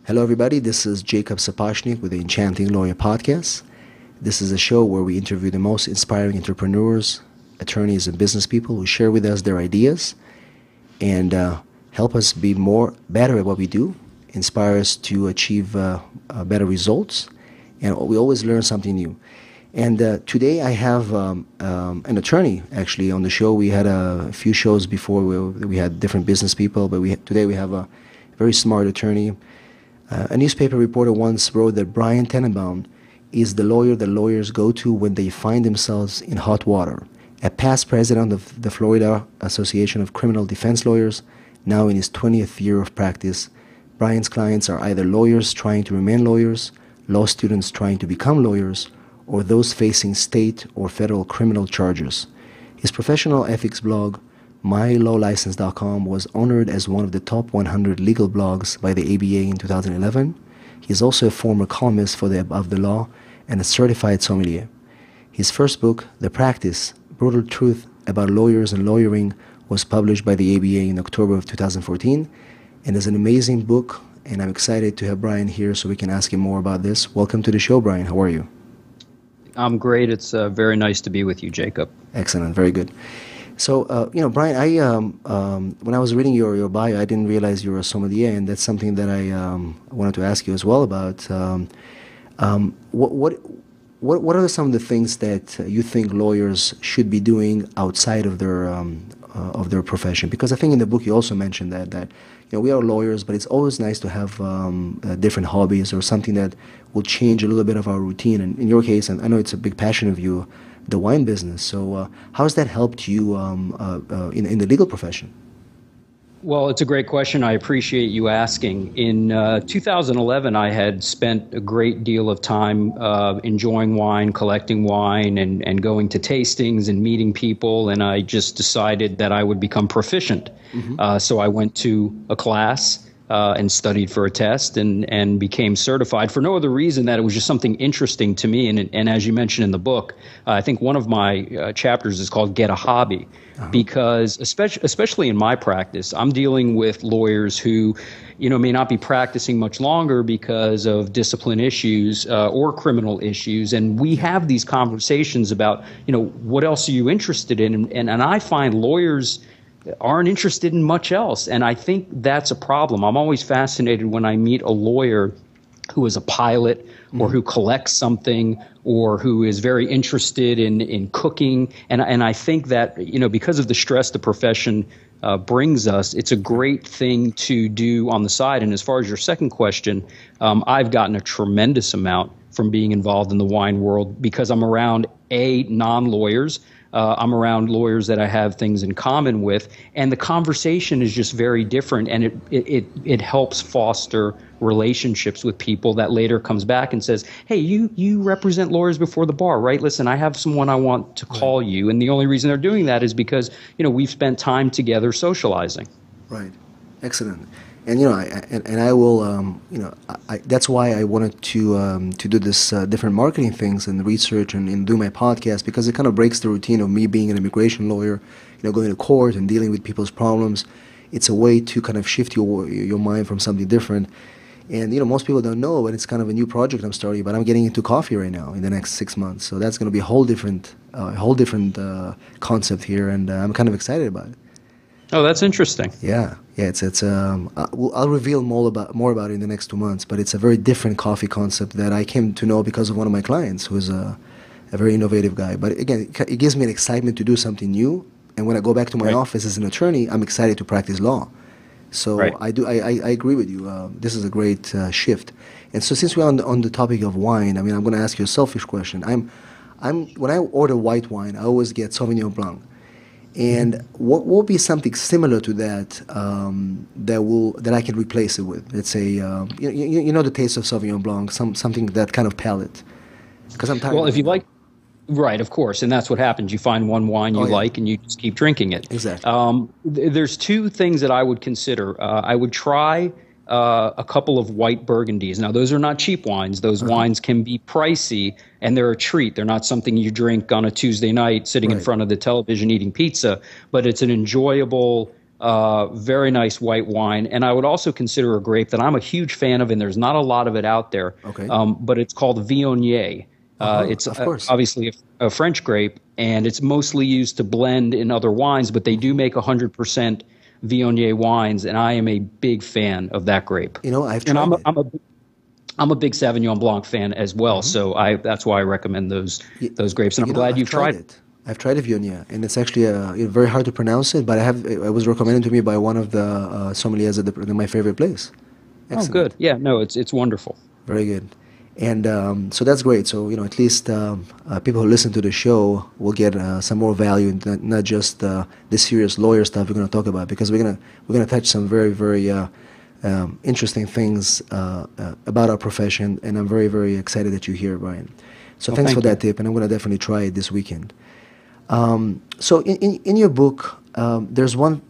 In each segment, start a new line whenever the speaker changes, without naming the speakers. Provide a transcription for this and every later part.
Hello, everybody. This is Jacob Sapochnik with the Enchanting Lawyer Podcast. This is a show where we interview the most inspiring entrepreneurs, attorneys, and business people who share with us their ideas and help us be better at what we do, inspire us to achieve better results, and we always learn something new. And today I have an attorney actually on the show. We had a few shows before where we had different business people, but today we have a very smart attorney. A newspaper reporter once wrote that Brian Tannebaum is the lawyer that lawyers go to when they find themselves in hot water. A past president of the Florida Association of Criminal Defense Lawyers, now in his 20th year of practice, Brian's clients are either lawyers trying to remain lawyers, law students trying to become lawyers, or those facing state or federal criminal charges. His professional ethics blog, MyLawLicense.com, was honored as one of the top 100 legal blogs by the ABA in 2011. He is also a former columnist for Above the Law and a certified sommelier. His first book, The Practice: Brutal Truth About Lawyers and Lawyering, was published by the ABA in October of 2014 and is an amazing book, and I'm excited to have Brian here so we can ask him more about this. Welcome to the show, Brian. How are you?
I'm great. It's very nice to be with you, Jacob.
Excellent. Very good. So, Brian, I when I was reading your bio, I didn't realize you were a sommelier, and that's something that I wanted to ask you as well about. What are some of the things that you think lawyers should be doing outside of their profession? Because I think in the book you also mentioned that we are lawyers, but it's always nice to have different hobbies or something that will change a little bit of our routine. And in your case, and I know it's a big passion of you, the wine business. So how has that helped you in the legal profession?
Well, it's a great question. I appreciate you asking. In 2011, I had spent a great deal of time enjoying wine, collecting wine, and going to tastings and meeting people, and I just decided that I would become proficient. Mm-hmm. So I went to a class and studied for a test and became certified for no other reason that it was just something interesting to me. And as you mentioned in the book, I think one of my chapters is called Get a Hobby, because especially in my practice, I'm dealing with lawyers who, may not be practicing much longer because of discipline issues or criminal issues. And we have these conversations about, what else are you interested in? And I find lawyers aren't interested in much else. And I think that's a problem. I'm always fascinated when I meet a lawyer who is a pilot or who collects something or who is very interested in cooking. And I think that, because of the stress the profession brings us, it's a great thing to do on the side. And as far as your second question, I've gotten a tremendous amount from being involved in the wine world because I'm around non-lawyers. I'm around lawyers that I have things in common with, and the conversation is just very different, and it helps foster relationships with people that later comes back and says, hey, you represent lawyers before the bar, right? Listen, I have someone I want to call you, and the only reason they're doing that is because, we've spent time together socializing.
Right. Excellent. And I will that's why I wanted to do this different marketing things and research and do my podcast, because it kind of breaks the routine of me being an immigration lawyer, going to court and dealing with people's problems. It's a way to kind of shift your mind from something different. And most people don't know, but it's kind of a new project I'm starting. But I'm getting into coffee right now in the next 6 months, so that's going to be a whole different concept here, and I'm kind of excited about it.
Oh, that's interesting.
Yeah. It's I'll reveal more about it in the next 2 months. But it's a very different coffee concept that I came to know because of one of my clients, who is a very innovative guy. But again, it gives me an excitement to do something new. And when I go back to my office as an attorney, I'm excited to practice law. So I agree with you. This is a great shift. And so since we're on the topic of wine, I'm going to ask you a selfish question. When I order white wine, I always get Sauvignon Blanc. And what will be something similar to that that I can replace it with? Let's say the taste of Sauvignon Blanc, something that kind of palate. Because I'm tired.
Well, if you like, right, of course, and that's what happens. You find one wine you like, and you just keep drinking it.
Exactly.
There's two things that I would consider. I would try a couple of white Burgundies. Now, those are not cheap wines. Those wines can be pricey, and they're a treat. They're not something you drink on a Tuesday night sitting in front of the television eating pizza, but it's an enjoyable, very nice white wine. And I would also consider a grape that I'm a huge fan of, and there's not a lot of it out there, but it's called Viognier. It's obviously a French grape, and it's mostly used to blend in other wines, but they do make 100% Viognier wines, and I am a big fan of that grape.
You know, I've tried it.
I'm a big Sauvignon Blanc fan as well, so that's why I recommend those grapes, and I'm glad you've tried it.
I've tried a Viognier, and it's actually very hard to pronounce it, but it was recommended to me by one of the sommeliers at my favorite place. Excellent.
Oh, good. Yeah, no, it's wonderful.
Very good. And so that's great. So, you know, at least people who listen to the show will get some more value, and not just the serious lawyer stuff we're going to talk about, because we're gonna touch some very, very interesting things about our profession, and I'm very, very excited that you're here, Brian. So thanks for that tip, and I'm going to definitely try it this weekend. So in your book, there's one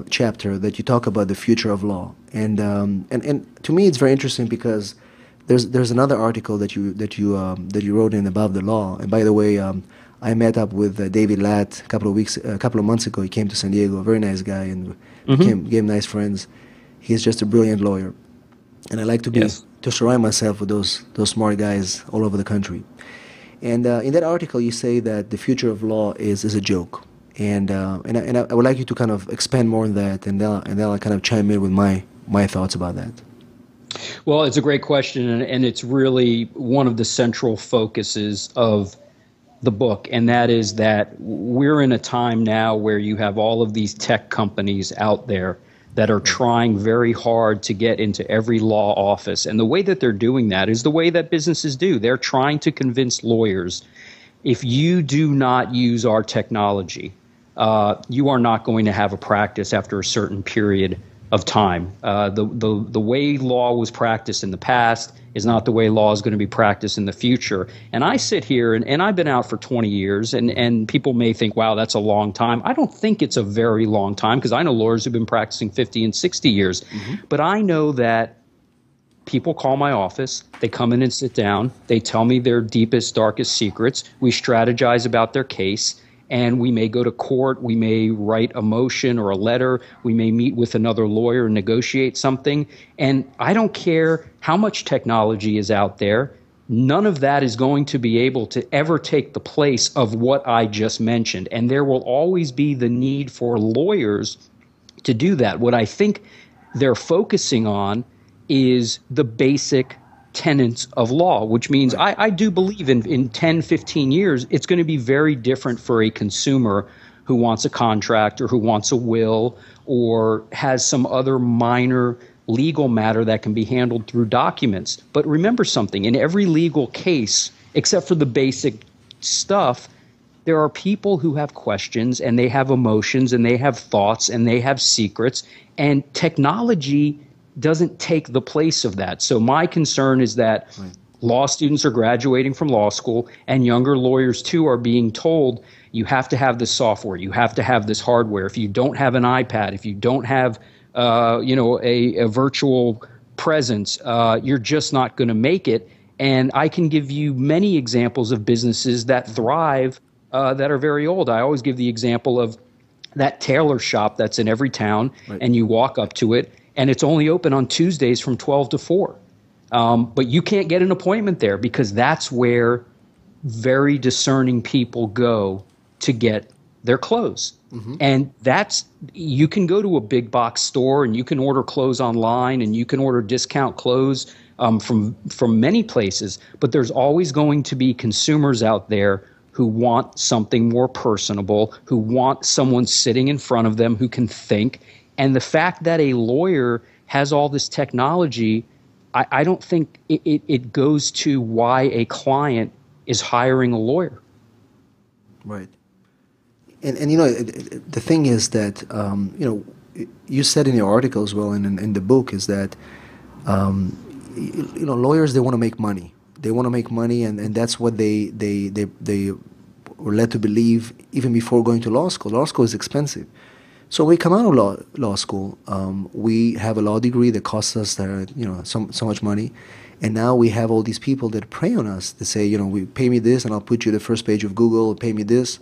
chapter that you talk about the future of law, and to me it's very interesting because there's another article that you wrote in Above the Law. And by the way, I met up with David Latt a couple of months ago. He came to San Diego, a very nice guy, and became nice friends. He's just a brilliant lawyer, and I like to surround myself with those smart guys all over the country. And in that article, you say that the future of law is a joke, and I would like you to kind of expand more on that, and then I'll kind of chime in with my thoughts about that.
Well, it's a great question, and it's really one of the central focuses of the book, and that is that we're in a time now where you have all of these tech companies out there that are trying very hard to get into every law office. And the way that they're doing that is the way that businesses do. They're trying to convince lawyers, if you do not use our technology, you are not going to have a practice after a certain period of time. The way law was practiced in the past is not the way law is going to be practiced in the future. And I sit here, and I've been out for 20 years, and people may think, wow, that's a long time. I don't think it's a very long time, because I know lawyers who've been practicing 50 and 60 years. But I know that people call my office, they come in and sit down, they tell me their deepest, darkest secrets, we strategize about their case, and we may go to court, we may write a motion or a letter, we may meet with another lawyer and negotiate something. And I don't care how much technology is out there, none of that is going to be able to ever take the place of what I just mentioned. And there will always be the need for lawyers to do that. What I think they're focusing on is the basic tenets of law, which means I do believe in 10, 15 years, it's going to be very different for a consumer who wants a contract or who wants a will or has some other minor legal matter that can be handled through documents. But remember something, in every legal case, except for the basic stuff, there are people who have questions and they have emotions and they have thoughts and they have secrets, and technology doesn't take the place of that. So my concern is that law students are graduating from law school, and younger lawyers too are being told, you have to have this software, you have to have this hardware. If you don't have an iPad, if you don't have a virtual presence, you're just not going to make it. And I can give you many examples of businesses that thrive that are very old. I always give the example of that tailor shop that's in every town, and you walk up to it, and it's only open on Tuesdays from 12 to 4. But you can't get an appointment there because that's where very discerning people go to get their clothes. And you can go to a big box store and you can order clothes online and you can order discount clothes from many places. But there's always going to be consumers out there who want something more personable, who want someone sitting in front of them who can think. And the fact that a lawyer has all this technology, I don't think it goes to why a client is hiring a lawyer.
Right. And the thing is that, you said in your article as well, and in the book, is that, lawyers, they want to make money. They want to make money, and that's what they were led to believe even before going to law school. Law school is expensive. So we come out of law school. We have a law degree that costs us, so much money, and now we have all these people that prey on us. That say, we pay me this, and I'll put you the first page of Google. Pay me this,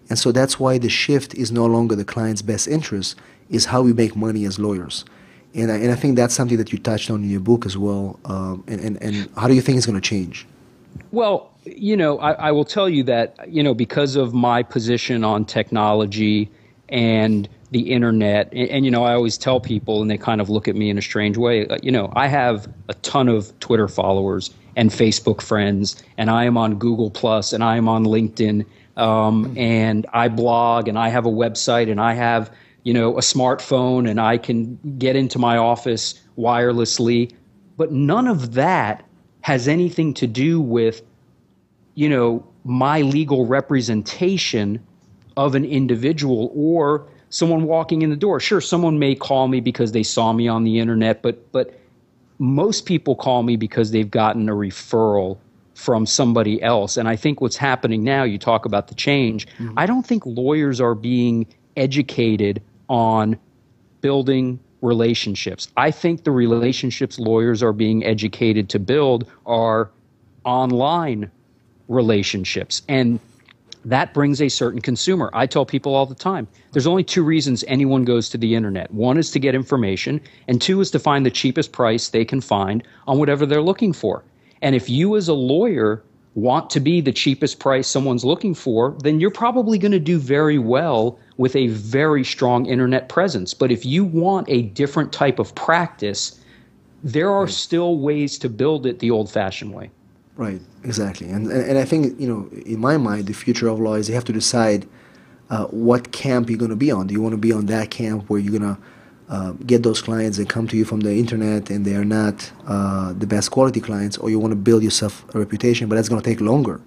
and so that's why the shift is no longer the client's best interest; is how we make money as lawyers. And I think that's something that you touched on in your book as well. And how do you think it's going to change?
Well, I will tell you that, because of my position on technology and the internet, and I always tell people, and they kind of look at me in a strange way, I have a ton of Twitter followers and Facebook friends, and I am on Google Plus, and I am on LinkedIn, and I blog, and I have a website, and I have a smartphone, and I can get into my office wirelessly. But none of that has anything to do with, my legal representation of an individual or someone walking in the door. Sure, someone may call me because they saw me on the internet, but most people call me because they've gotten a referral from somebody else. And I think what's happening now, you talk about the change, I don't think lawyers are being educated on building relationships. I think the relationships lawyers are being educated to build are online relationships. And that brings a certain consumer. I tell people all the time, there's only two reasons anyone goes to the internet. One is to get information, and two is to find the cheapest price they can find on whatever they're looking for. And if you as a lawyer want to be the cheapest price someone's looking for, then you're probably going to do very well with a very strong internet presence. But if you want a different type of practice, there are still ways to build it the old-fashioned way.
Right, exactly. And I think, in my mind, the future of law is you have to decide what camp you're going to be on. Do you want to be on that camp where you're going to get those clients that come to you from the internet and they are not the best quality clients, or you want to build yourself a reputation, but that's going to take longer?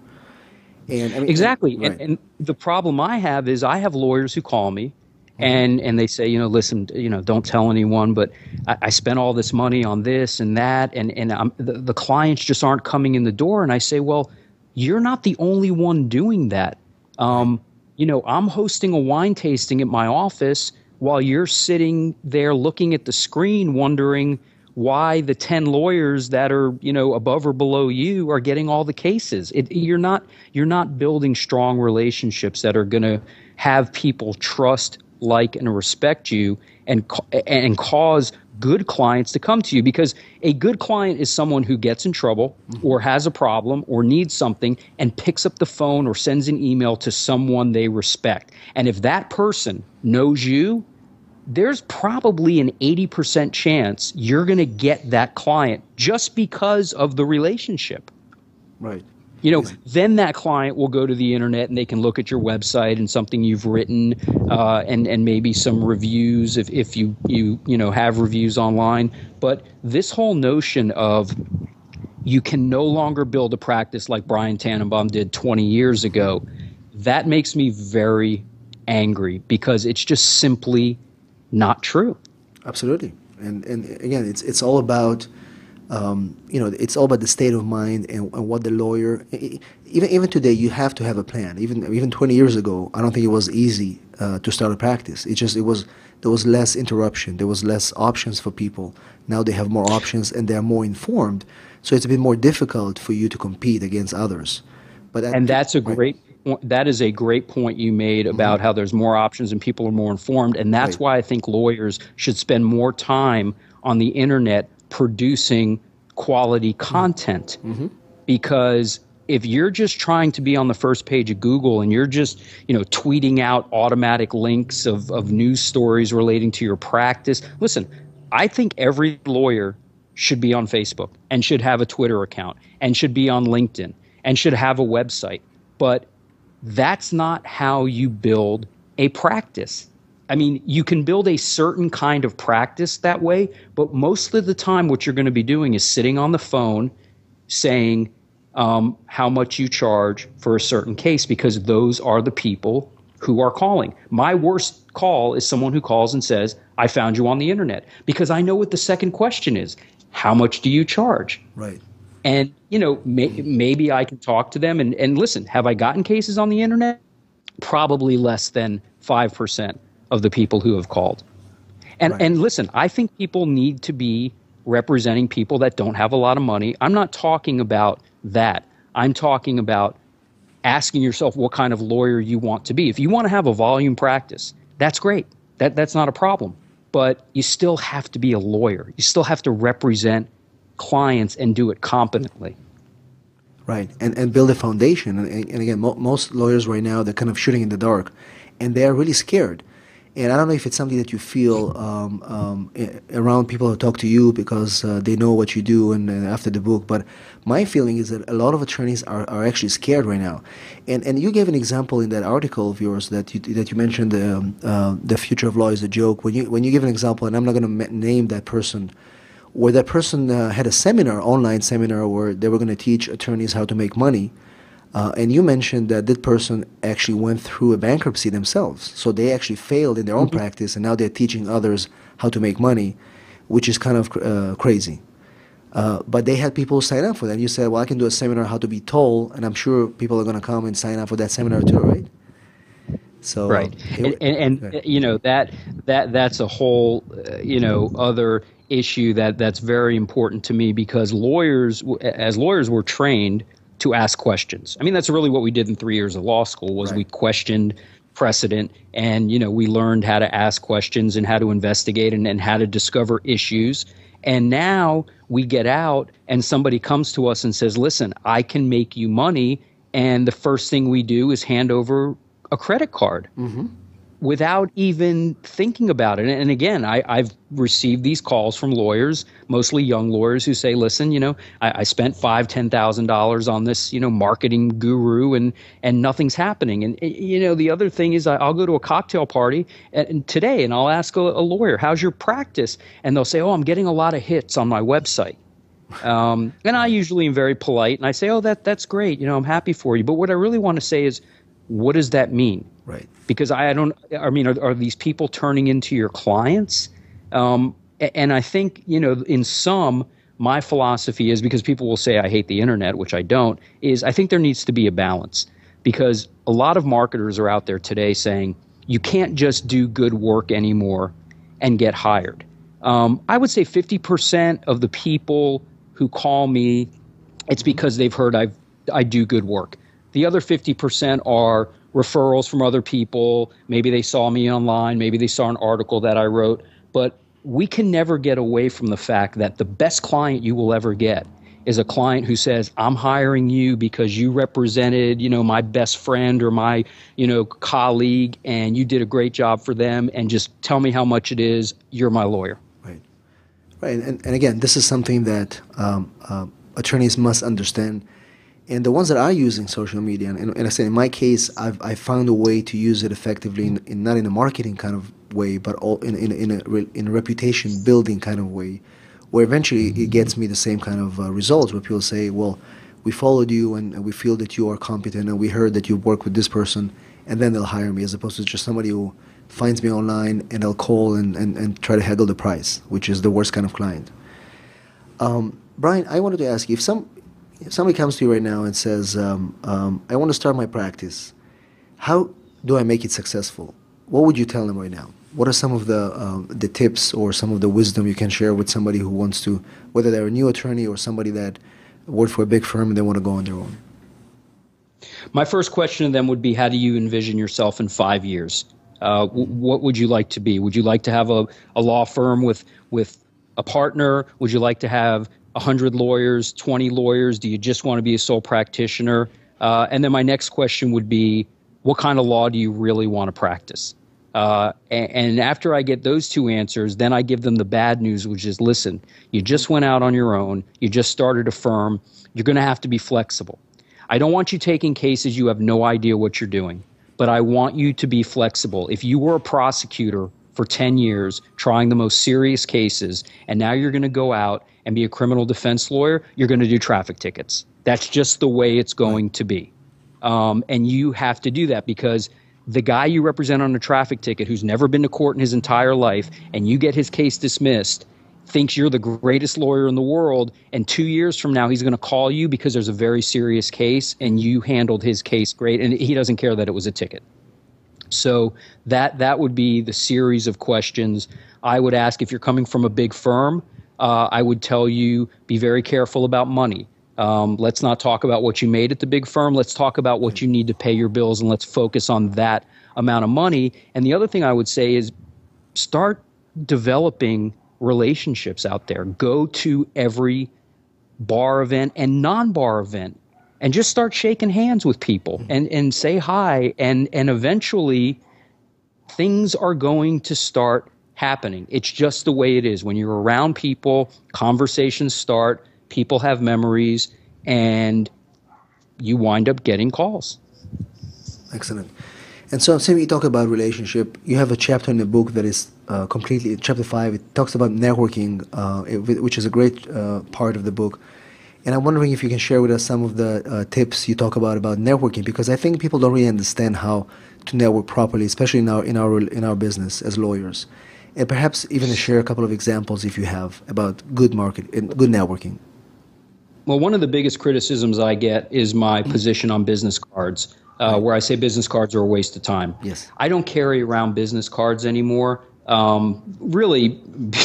And
exactly.
Right.
And the problem I have is I have lawyers who call me and they say, listen, don't tell anyone, but I spent all this money on this and that, and the clients just aren't coming in the door. And I say, well, you're not the only one doing that. I'm hosting a wine tasting at my office while you're sitting there looking at the screen wondering why the 10 lawyers that are, above or below you are getting all the cases. You're not building strong relationships that are going to have people trust, like, and respect you and cause good clients to come to you, because a good client is someone who gets in trouble or has a problem or needs something and picks up the phone or sends an email to someone they respect. And if that person knows you, there's probably an 80% chance you're going to get that client just because of the relationship.
Right.
Then that client will go to the internet and they can look at your website and something you've written, and maybe some reviews if you have reviews online. But this whole notion of you can no longer build a practice like Brian Tannebaum did 20 years ago, that makes me very angry, because it's just simply not true.
Absolutely. And again, it's all about it's all about the state of mind and what the lawyer. Even today, you have to have a plan. Even 20 years ago, I don't think it was easy to start a practice. There was less interruption. There was less options for people. Now they have more options and they are more informed. So it's a bit more difficult for you to compete against others. That
is a great point you made about how there's more options and people are more informed. And that's why I think lawyers should spend more time on the internet producing quality content. Because if you're just trying to be on the first page of Google and you're just, tweeting out automatic links of news stories relating to your practice, listen, I think every lawyer should be on Facebook and should have a Twitter account and should be on LinkedIn and should have a website. But that's not how you build a practice. I mean, you can build a certain kind of practice that way, but most of the time what you're going to be doing is sitting on the phone saying how much you charge for a certain case, because those are the people who are calling. My worst call is someone who calls and says, I found you on the internet, because I know what the second question is. How much do you charge?
Right.
And, maybe I can talk to them and listen, have I gotten cases on the internet? Probably less than 5% of the people who have called. And listen, I think people need to be representing people that don't have a lot of money. I'm not talking about that. I'm talking about asking yourself what kind of lawyer you want to be. If you want to have a volume practice, that's great. That's not a problem. But you still have to be a lawyer. You still have to represent clients and do it competently.
Right, and build a foundation. And again, most lawyers right now, they're kind of shooting in the dark, and they're really scared. And I don't know if it's something that you feel around people who talk to you because they know what you do and after the book. But my feeling is that a lot of attorneys are actually scared right now. And you gave an example in that article of yours that you mentioned the future of law is a joke. When you give an example, and I'm not going to name that person, where that person had a seminar, online seminar, where they were going to teach attorneys how to make money. And you mentioned that that person actually went through a bankruptcy themselves. So they actually failed in their own practice, and now they're teaching others how to make money, which is kind of crazy. But they had people sign up for that. And you said, well, I can do a seminar how to be told, and I'm sure people are going to come and sign up for that seminar too, right? So
right. And you know, that's a whole, other issue that's very important to me, because as lawyers, we're trained to ask questions. I mean, that's really what we did in 3 years of law school, was we questioned precedent, and, we learned how to ask questions and how to investigate and how to discover issues. And now we get out and somebody comes to us and says, listen, I can make you money. And the first thing we do is hand over a credit card without even thinking about it. And again, I've received these calls from lawyers, mostly young lawyers, who say, listen, I spent $5,000-$10,000 on this, marketing guru, and nothing's happening. And, the other thing is I'll go to a cocktail party today and I'll ask a lawyer, how's your practice? And they'll say, oh, I'm getting a lot of hits on my website. And I usually am very polite and I say, oh, that's great. I'm happy for you. But what I really want to say is, what does that mean?
Right.
Because are these people turning into your clients? And I think, in sum, my philosophy is, because people will say I hate the internet, which I don't, is I think there needs to be a balance, because a lot of marketers are out there today saying you can't just do good work anymore and get hired. I would say 50% of the people who call me, it's because they've heard I do good work. The other 50% are referrals from other people. Maybe they saw me online. Maybe they saw an article that I wrote. But we can never get away from the fact that the best client you will ever get is a client who says, I'm hiring you because you represented, my best friend or my, colleague, and you did a great job for them, and just tell me how much it is. You're my lawyer.
Right. Right. And again, this is something that attorneys must understand. And the ones that are using social media, and I said in my case, I found a way to use it effectively, in not in a marketing kind of way, but in a reputation building kind of way, where eventually it gets me the same kind of results, where people say, well, we followed you and we feel that you are competent, and we heard that you work with this person, and then they'll hire me, as opposed to just somebody who finds me online and they'll call and try to haggle the price, which is the worst kind of client. Brian, I wanted to ask you, if somebody comes to you right now and says, I want to start my practice, how do I make it successful? What would you tell them right now? What are some of the tips or some of the wisdom you can share with somebody who wants to, whether they're a new attorney or somebody that worked for a big firm and they want to go on their own?
My first question to them would be, how do you envision yourself in 5 years? What would you like to be? Would you like to have a law firm with a partner? Would you like to have 100 lawyers, 20 lawyers? Do you just want to be a sole practitioner? And then my next question would be, what kind of law do you really want to practice? And after I get those two answers, then I give them the bad news, which is, listen, you just went out on your own. You just started a firm. You're going to have to be flexible. I don't want you taking cases you have no idea what you're doing, but I want you to be flexible. If you were a prosecutor for 10 years trying the most serious cases, and now you're going to go out and be a criminal defense lawyer, you're going to do traffic tickets. That's just the way it's going to be. And you have to do that, because the guy you represent on a traffic ticket who's never been to court in his entire life, and you get his case dismissed, thinks you're the greatest lawyer in the world, and 2 years from now he's going to call you because there's a very serious case and you handled his case great, and he doesn't care that it was a ticket. So that would be the series of questions I would ask. If you're coming from a big firm, I would tell you, be very careful about money. Let's not talk about what you made at the big firm. Let's talk about what you need to pay your bills, and let's focus on that amount of money. And the other thing I would say is start developing relationships out there. Go to every bar event and non-bar event and just start shaking hands with people and say hi. And eventually things are going to start happening. It's just the way it is. When you're around people, conversations start, people have memories, and you wind up getting calls.
Excellent. And so, Sam, you talk about relationship. You have a chapter in the book that is completely, chapter 5, it talks about networking, which is a great part of the book. And I'm wondering if you can share with us some of the tips you talk about networking, because I think people don't really understand how to network properly, especially in our business as lawyers. And perhaps even share a couple of examples, if you have, about good networking.
Well, one of the biggest criticisms I get is my position on business cards, where I say business cards are a waste of time.
Yes.
I don't carry around business cards anymore, really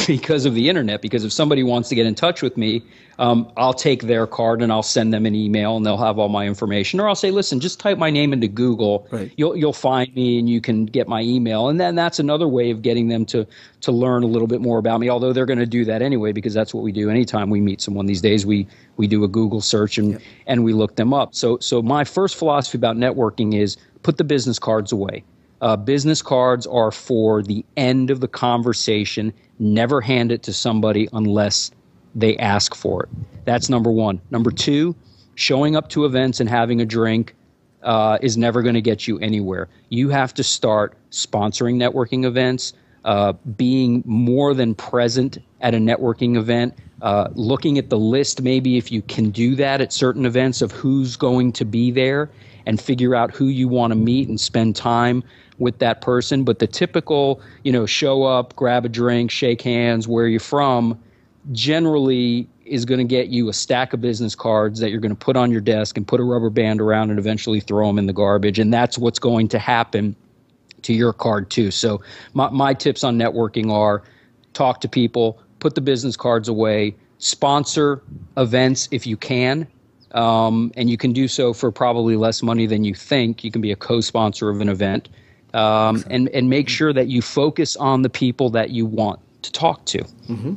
because of the internet. Because if somebody wants to get in touch with me, I'll take their card and I'll send them an email and they'll have all my information. Or I'll say, listen, just type my name into Google.
Right.
You'll find me and you can get my email. And then that's another way of getting them to learn a little bit more about me, although they're going to do that anyway, because that's what we do. Anytime we meet someone these days, we do a Google search and we look them up. So my first philosophy about networking is put the business cards away. Business cards are for the end of the conversation. Never hand it to somebody unless they ask for it. That's number one. Number two, showing up to events and having a drink is never going to get you anywhere. You have to start sponsoring networking events, being more than present at a networking event, looking at the list, maybe if you can do that at certain events, of who's going to be there, and figure out who you want to meet and spend time with that person. But the typical, show up, grab a drink, shake hands, where you're from, generally is going to get you a stack of business cards that you're going to put on your desk and put a rubber band around and eventually throw them in the garbage. And that's what's going to happen to your card too. So my tips on networking are: talk to people, put the business cards away, sponsor events if you can. And you can do so for probably less money than you think. You can be a co-sponsor of an event, and make sure that you focus on the people that you want to talk to.
Mm-hmm.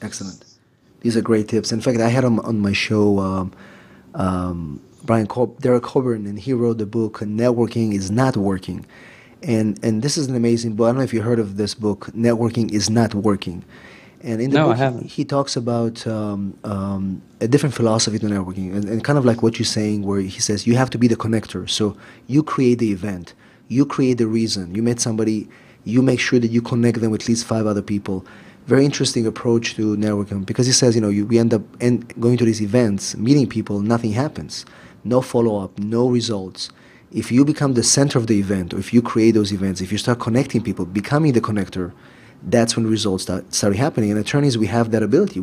Excellent. These are great tips. In fact, I had on my show Derek Coburn, and he wrote the book "Networking is Not Working," and this is an amazing book. I don't know if you heard of this book, "Networking is Not Working." And in the book, he talks about a different philosophy to networking, and kind of like what you're saying, where he says you have to be the connector. So you create the event, you create the reason. You met somebody, you make sure that you connect them with at least 5 other people. Very interesting approach to networking, because he says, we end up going to these events, meeting people, nothing happens. No follow-up, no results. If you become the center of the event, or if you create those events, if you start connecting people, becoming the connector, that's when results start happening. And attorneys, we have that ability.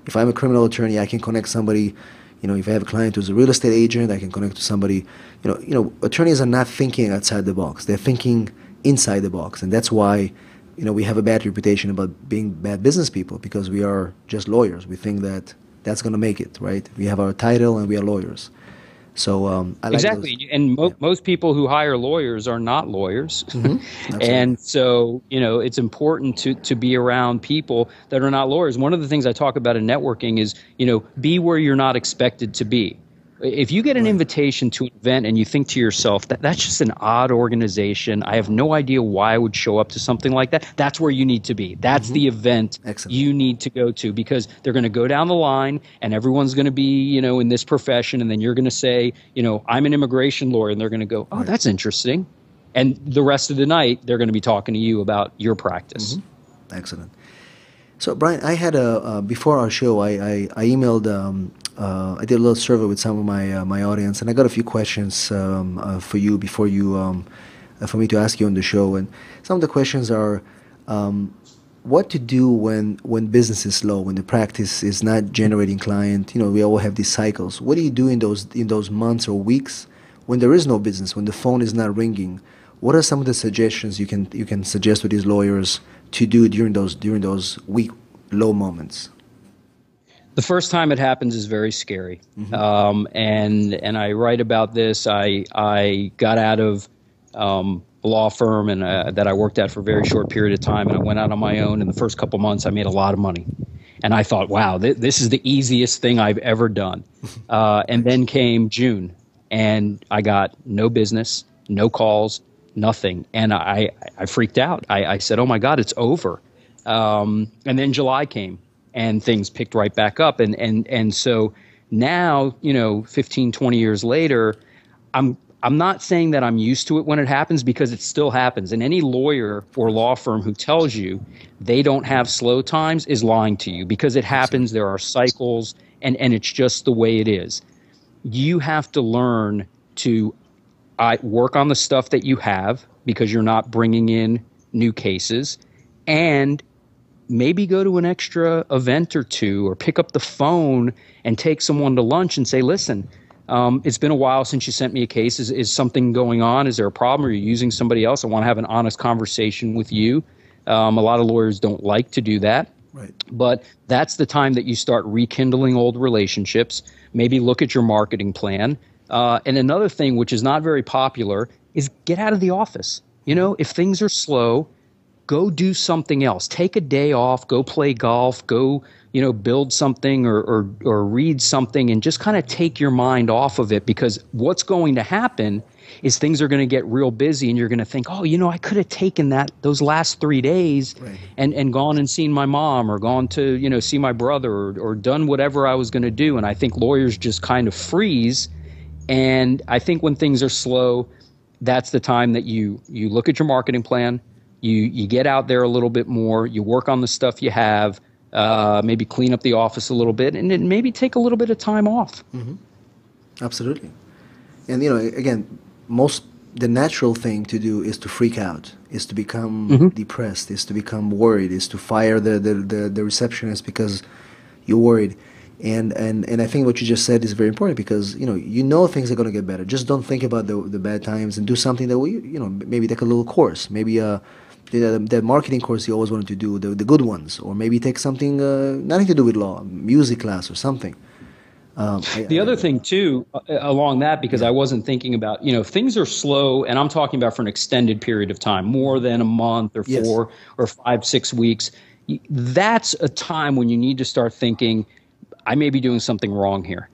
If I'm a criminal attorney, I can connect somebody. If I have a client who's a real estate agent, I can connect to somebody. Attorneys are not thinking outside the box; they're thinking inside the box, and that's why, we have a bad reputation about being bad business people, because we are just lawyers. We think that that's going to make it, right? We have our title and we are lawyers. So I like
exactly,
those.
And most people who hire lawyers are not lawyers, and so it's important to be around people that are not lawyers. One of the things I talk about in networking is be where you're not expected to be. If you get an invitation to an event and you think to yourself that's just an odd organization, I have no idea why I would show up to something like that, that's where you need to be. That's the event you need to go to, because they're going to go down the line and everyone's going to be, in this profession. And then you're going to say, I'm an immigration lawyer. And they're going to go, oh, that's interesting. And the rest of the night, they're going to be talking to you about your practice.
Excellent. So, Brian, I had before our show, I emailed, I did a little survey with some of my audience, and I got a few questions for you before for me to ask you on the show. And some of the questions are, what to do when business is slow, when the practice is not generating client. We all have these cycles. What do you do in those months or weeks when there is no business, when the phone is not ringing, What are some of the suggestions you can suggest to these lawyers to do during those weak low moments?
The first time it happens is very scary, and I write about this. I got out of a law firm and that I worked at for a very short period of time, and I went out on my own. In the first couple months, I made a lot of money, and I thought, wow, this is the easiest thing I've ever done. And then came June, and I got no business, no calls, nothing, and I freaked out. I said, oh my God, it's over. And then July came. And things picked right back up. And so now, 15, 20 years later, I'm not saying that I'm used to it when it happens, because it still happens. And any lawyer or law firm who tells you they don't have slow times is lying to you, because it happens. There are cycles, and it's just the way it is. You have to learn to work on the stuff that you have, because you're not bringing in new cases, and maybe go to an extra event or two, or pick up the phone and take someone to lunch and say, listen, it's been a while since you sent me a case. Is something going on? Is there a problem? Are you using somebody else? I want to have an honest conversation with you. A lot of lawyers don't like to do that.
Right.
But that's the time that you start rekindling old relationships. Maybe look at your marketing plan. And another thing, which is not very popular, is get out of the office. If things are slow, go do something else. Take a day off, go play golf, go, build something or read something, and just kind of take your mind off of it, because what's going to happen is things are going to get real busy, and you're going to think, oh, I could have taken those last 3 days and gone and seen my mom, or gone to, see my brother, or done whatever I was going to do. And I think lawyers just kind of freeze. And I think when things are slow, that's the time that you look at your marketing plan. You get out there a little bit more, you work on the stuff you have, maybe clean up the office a little bit, and then maybe take a little bit of time off.
Mm-hmm. Absolutely. And, again, the natural thing to do is to freak out, is to become depressed, is to become worried, is to fire the receptionist because you're worried. And I think what you just said is very important, because things are going to get better. Just don't think about the bad times, and do something that maybe take a little course, maybe the marketing course you always wanted to do, the good ones, or maybe take something nothing to do with law, music class or something.
The other thing too, along that, because I wasn't thinking about, things are slow, and I'm talking about for an extended period of time, more than a month or 4 or 5, 6 weeks. That's a time when you need to start thinking, I may be doing something wrong here.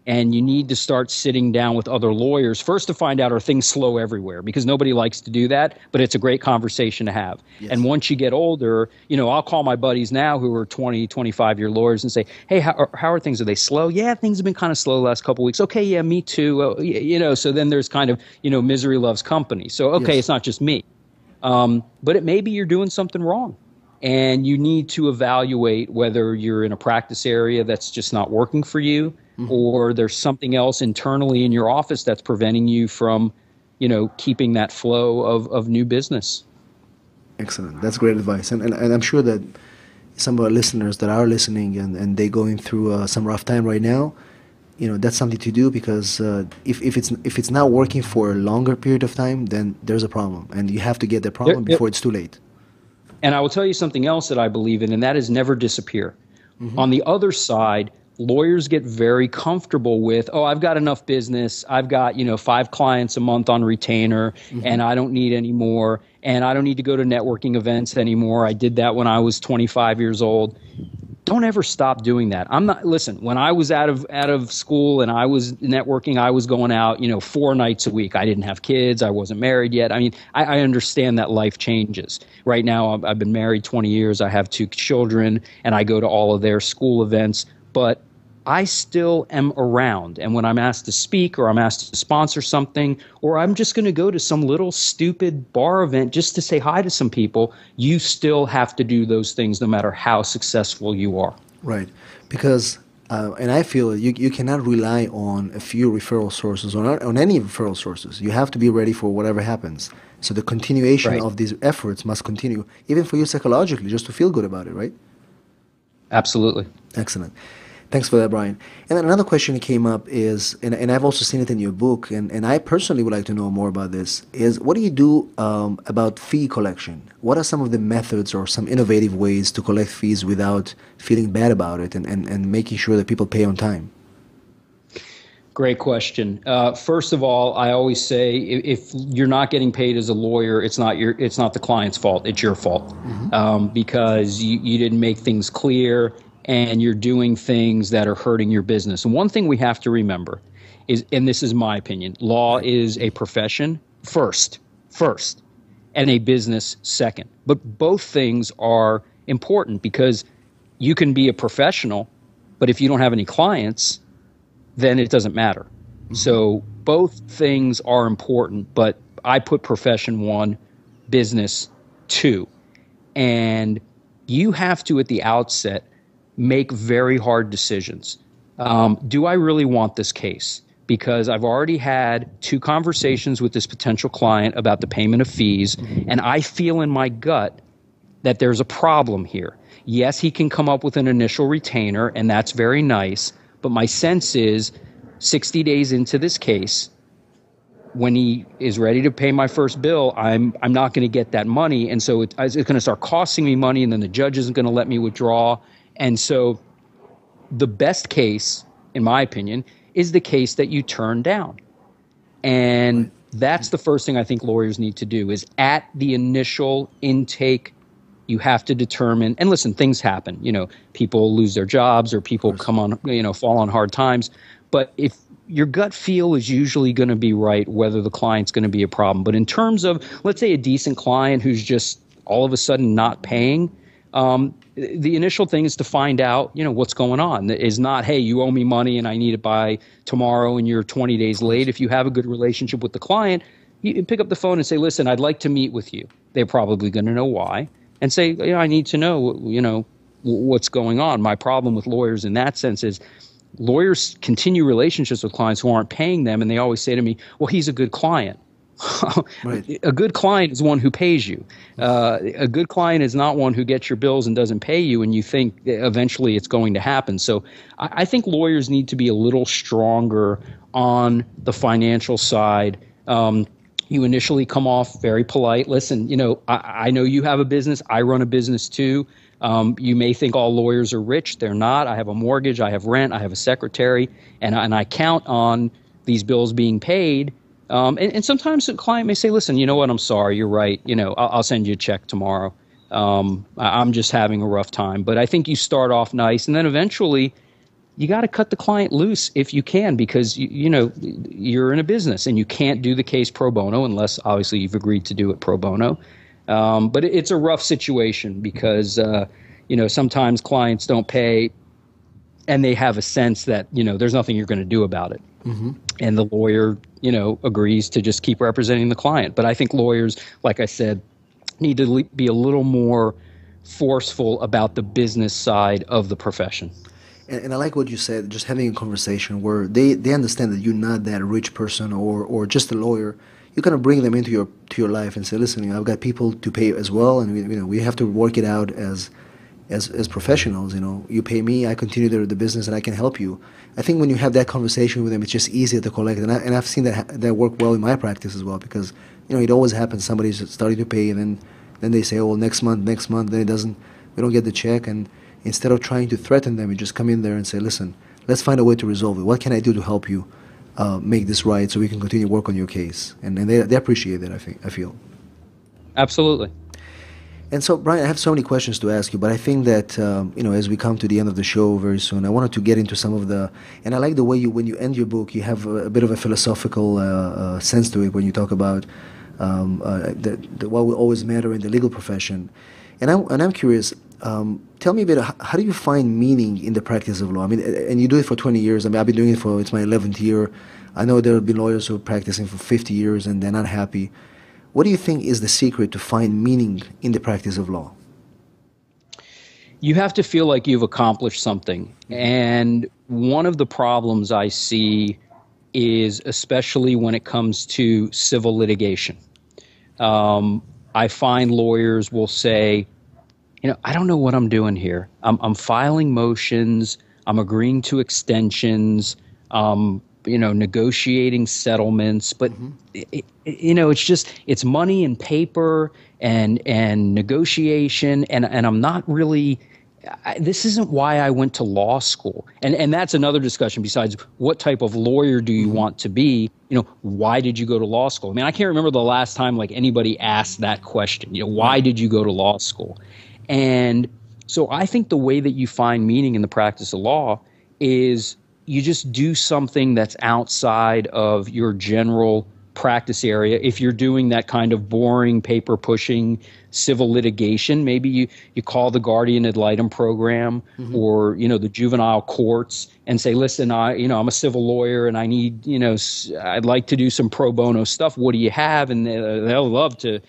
And you need to start sitting down with other lawyers first to find out, are things slow everywhere? Because nobody likes to do that, but it's a great conversation to have. Yes. And once you get older, I'll call my buddies now who are 20, 25-year lawyers and say, hey, how are things? Are they slow? Yeah, things have been kind of slow the last couple of weeks. Okay, yeah, me too. So then there's kind of, misery loves company. So, okay, It's not just me. But it maybe you're doing something wrong. And you need to evaluate whether you're in a practice area that's just not working for you, or there's something else internally in your office that's preventing you from, keeping that flow of new business.
Excellent. That's great advice. And I'm sure that some of our listeners that are listening and they're going through some rough time right now, that's something to do, because if it's not working for a longer period of time, then there's a problem, and you have to get the problem before it's too late.
And I will tell you something else that I believe in, and that is never disappear. On the other side, lawyers get very comfortable with, I've got enough business. I've got, 5 clients a month on retainer, and I don't need any more. And I don't need to go to networking events anymore. I did that when I was 25 years old. Don't ever stop doing that. Listen, when I was out of school and I was networking, I was going out, 4 nights a week. I didn't have kids. I wasn't married yet. I mean, I understand that life changes. Right now, I've been married 20 years. I have 2 children, and I go to all of their school events. But I still am around. And when I'm asked to speak, or I'm asked to sponsor something, or I'm just going to go to some little stupid bar event just to say hi to some people, you still have to do those things no matter how successful you are.
Right. Because, and I feel you cannot rely on a few referral sources or on any referral sources. You have to be ready for whatever happens. So the continuation of these efforts must continue, even for you psychologically, just to feel good about it, right?
Absolutely.
Excellent. Thanks for that, Brian. And then another question that came up is, and I've also seen it in your book, and I personally would like to know more about this, is what do you do about fee collection? What are some of the methods or some innovative ways to collect fees without feeling bad about it and making sure that people pay on time?
Great question. First of all, I always say if you're not getting paid as a lawyer, it's not the client's fault. It's your fault, because you didn't make things clear and you're doing things that are hurting your business. And one thing we have to remember is, and this is my opinion, law is a profession first, and a business second. But both things are important, because you can be a professional, but if you don't have any clients, then it doesn't matter. So both things are important, but I put profession one, business two. And you have to, at the outset, make very hard decisions. Do I really want this case? Because I've already had 2 conversations with this potential client about the payment of fees, and I feel in my gut that there's a problem here. Yes, he can come up with an initial retainer, and that's very nice, but my sense is 60 days into this case, when he is ready to pay my first bill, I'm not going to get that money, and so it's going to start costing me money, and then the judge isn't going to let me withdraw. And so the best case, in my opinion, is the case that you turn down. And that's the first thing I think lawyers need to do, is at the initial intake, you have to determine, and listen, things happen. People lose their jobs, or people fall on hard times. But if your gut feel is usually going to be right, whether the client's going to be a problem. But in terms of, let's say, a decent client who's just all of a sudden not paying, the initial thing is to find out, what's going on. Is not, hey, you owe me money and I need it by tomorrow and you're 20 days late. If you have a good relationship with the client, you pick up the phone and say, listen, I'd like to meet with you. They're probably going to know why. And say, I need to know, what's going on. My problem with lawyers in that sense is lawyers continue relationships with clients who aren't paying them, and they always say to me, well, he's a good client. Right. A good client is one who pays you. A good client is not one who gets your bills and doesn't pay you, and you think eventually it's going to happen. So I think lawyers need to be a little stronger on the financial side. You initially come off very polite. Listen, I know you have a business. I run a business too. You may think all lawyers are rich. They're not. I have a mortgage. I have rent. I have a secretary. And I count on these bills being paid. And sometimes the client may say, listen, you know what? I'm sorry. You're right. I'll send you a check tomorrow. I'm just having a rough time. But I think you start off nice. And then eventually you got to cut the client loose if you can, because you're in a business and you can't do the case pro bono unless obviously you've agreed to do it pro bono. But it's a rough situation because sometimes clients don't pay and they have a sense that there's nothing you're going to do about it. Mm-hmm. And the lawyer agrees to just keep representing the client. But I think lawyers, like I said, need to be a little more forceful about the business side of the profession.
And I like what you said, just having a conversation where they understand that you're not that rich person or just a lawyer. You kind of bring them into your life and say, listen, I've got people to pay as well, and we have to work it out as professionals. You pay me, I continue the business, and I can help you. I think when you have that conversation with them, it's just easier to collect. And I've seen that work well in my practice as well, because it always happens. Somebody's starting to pay, and then they say, oh, well, next month. Then we don't get the check, and instead of trying to threaten them, you just come in there and say, listen, let's find a way to resolve it. What can I do to help you make this right so we can continue to work on your case? And they appreciate that, I feel.
Absolutely.
And so, Brian, I have so many questions to ask you, but I think that, as we come to the end of the show very soon, I wanted to get into some of and I like the way when you end your book, you have a bit of a philosophical sense to it when you talk about what will always matter in the legal profession. And I'm curious, tell me a bit, how do you find meaning in the practice of law? I mean, and you do it for 20 years. I mean, I've been doing it it's my 11th year. I know there have been lawyers who are practicing for 50 years and they're not happy. What do you think is the secret to find meaning in the practice of law?
You have to feel like you've accomplished something. And one of the problems I see is, especially when it comes to civil litigation, I find lawyers will say, I don't know what I'm doing here. I'm filing motions. I'm agreeing to extensions, negotiating settlements, but it's money and paper and negotiation, and I'm not really. This isn't why I went to law school, and that's another discussion. Besides, what type of lawyer do you want to be? Why did you go to law school? I mean, I can't remember the last time like anybody asked that question. Why did you go to law school? And so I think the way that you find meaning in the practice of law is you just do something that's outside of your general practice area. If you're doing that kind of boring, paper pushing civil litigation, maybe you call the guardian ad litem program or the juvenile courts and say, listen, I'm a civil lawyer and I need, I'd like to do some pro bono stuff. What do you have? And they'll love to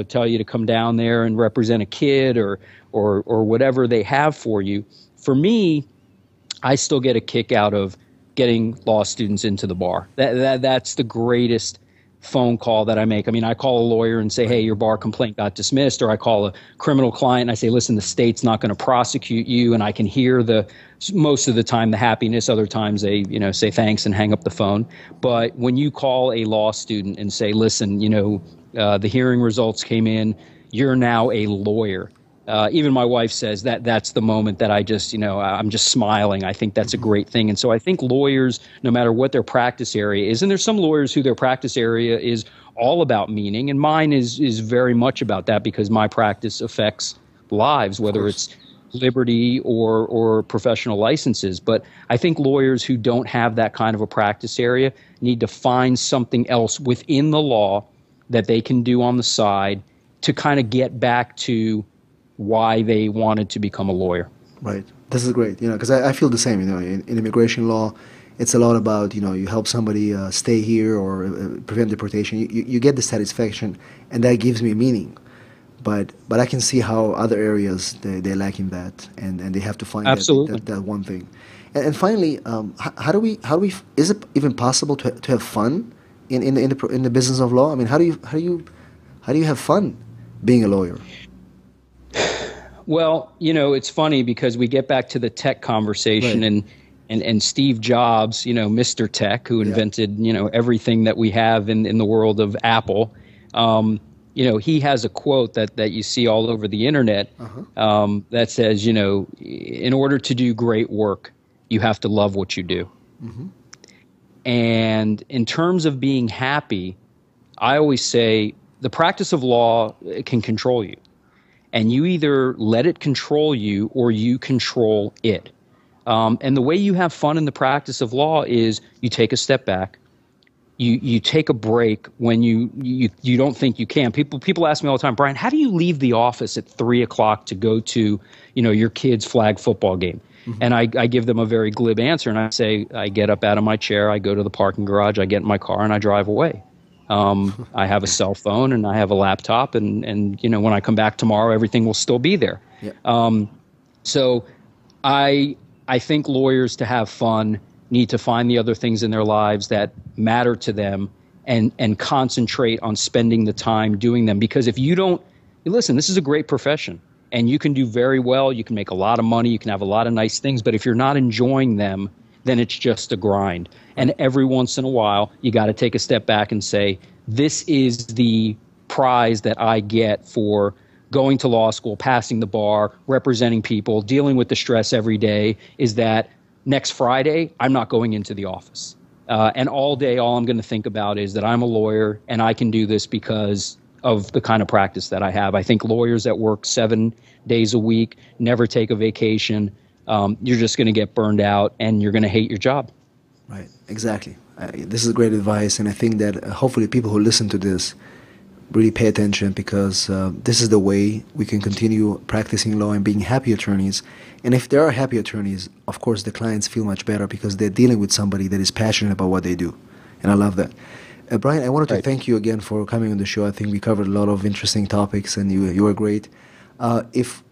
tell you to come down there and represent a kid or whatever they have for you. For me, I still get a kick out of getting law students into the bar. That's the greatest phone call that I make. I mean, I call a lawyer and say, hey, your bar complaint got dismissed, or I call a criminal client and I say, listen, the state's not going to prosecute you, and I can hear most of the time the happiness. Other times they say thanks and hang up the phone. But when you call a law student and say, listen, the hearing results came in, you're now a lawyer. Even my wife says that's the moment that I just, I'm just smiling. I think that's a great thing. And so I think lawyers, no matter what their practice area is, and there's some lawyers who their practice area is all about meaning, and mine is very much about that because my practice affects lives, whether it's liberty or professional licenses. But I think lawyers who don't have that kind of a practice area need to find something else within the law that they can do on the side to kind of get back to why they wanted to become a lawyer.
Right. This is great, because I feel the same, in immigration law, it's a lot about, you help somebody stay here or prevent deportation. You get the satisfaction, and that gives me meaning. But I can see how other areas, they're lacking that, and they have to find that one thing. And finally, how do we, is it even possible to have fun in the business of law? I mean, how do you have fun being a lawyer?
Well, it's funny because we get back to the tech conversation, right, and Steve Jobs, Mr. Tech, who invented, everything that we have in the world of Apple. He has a quote that you see all over the internet that says, in order to do great work, you have to love what you do. And in terms of being happy, I always say the practice of law can control you. And you either let it control you or you control it. And the way you have fun in the practice of law is you take a step back. You take a break when you don't think you can. People ask me all the time, Brian, how do you leave the office at 3 o'clock to go to your kid's flag football game? And I give them a very glib answer, and I say, I get up out of my chair, I go to the parking garage, I get in my car, and I drive away. I have a cell phone and I have a laptop, and when I come back tomorrow, everything will still be there. Yeah. So I think lawyers, to have fun, need to find the other things in their lives that matter to them and concentrate on spending the time doing them. Because if you don't, listen, this is a great profession and you can do very well. You can make a lot of money. You can have a lot of nice things. But if you're not enjoying them, then it's just a grind. And every once in a while, you got to take a step back and say, this is the prize that I get for going to law school, passing the bar, representing people, dealing with the stress every day, is that next Friday, I'm not going into the office. And all day, all I'm going to think about is that I'm a lawyer and I can do this because of the kind of practice that I have. I think lawyers that work 7 days a week, never take a vacation, you're just going to get burned out and you're going to hate your job.
Right, exactly. This is great advice, and I think that hopefully people who listen to this really pay attention, because this is the way we can continue practicing law and being happy attorneys. And if there are happy attorneys, of course the clients feel much better because they're dealing with somebody that is passionate about what they do. And I love that. Brian, I wanted to thank you again for coming on the show. I think we covered a lot of interesting topics, and you were great. If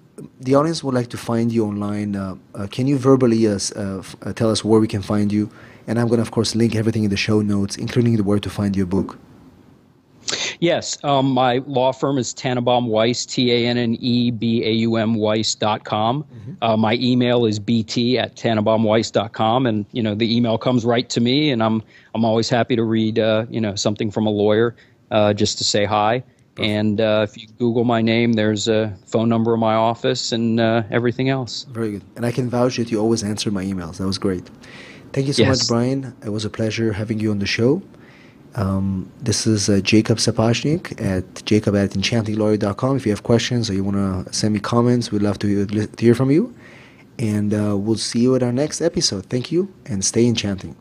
the audience would like to find you online, can you verbally tell us where we can find you? And I'm going to, of course, link everything in the show notes, including where to find your book.
Yes, my law firm is Tannebaum Weiss, Tannebaum Weiss.com. My email is bt@tannebaumweiss.com, and the email comes right to me, and I'm always happy to read something from a lawyer just to say hi.
Perfect.
And if you Google my name, there's a phone number in my office and everything else.
Very good. And I can vouch that you always answer my emails. That was great. Thank you so much,
Yes.
Brian. It was a pleasure having you on the show. This is Jacob Sapochnik at jacob@enchantinglawyer.com. If you have questions or you want to send me comments, we'd love to hear from you. And we'll see you at our next episode. Thank you, and stay enchanting.